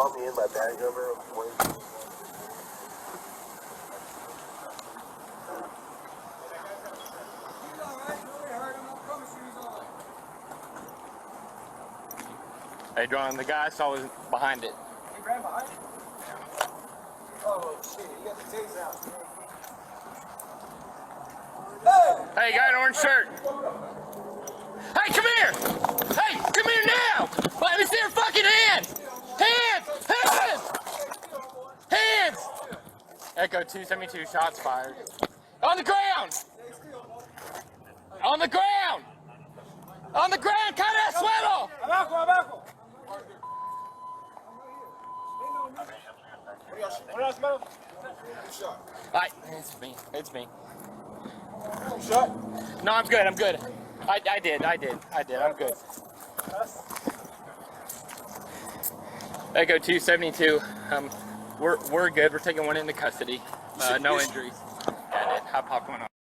call me in my bag number? Hey, John, the guy I saw was behind it. He ran behind it? Oh, shit, he got the taser out. Hey, guy in an orange shirt. Hey, come here! Hey, come here now! Let me see your fucking hands! Hands! Hands! Hands! Echo 272, shots fired. On the ground! On the ground! On the ground! Cut that swivel! Abajo, abajo! Alright, it's me. It's me. You shot? No, I'm good. I'm good. I did. I'm good. Echo 272. We're good. We're taking one into custody. No injuries. Got it. I popped one off.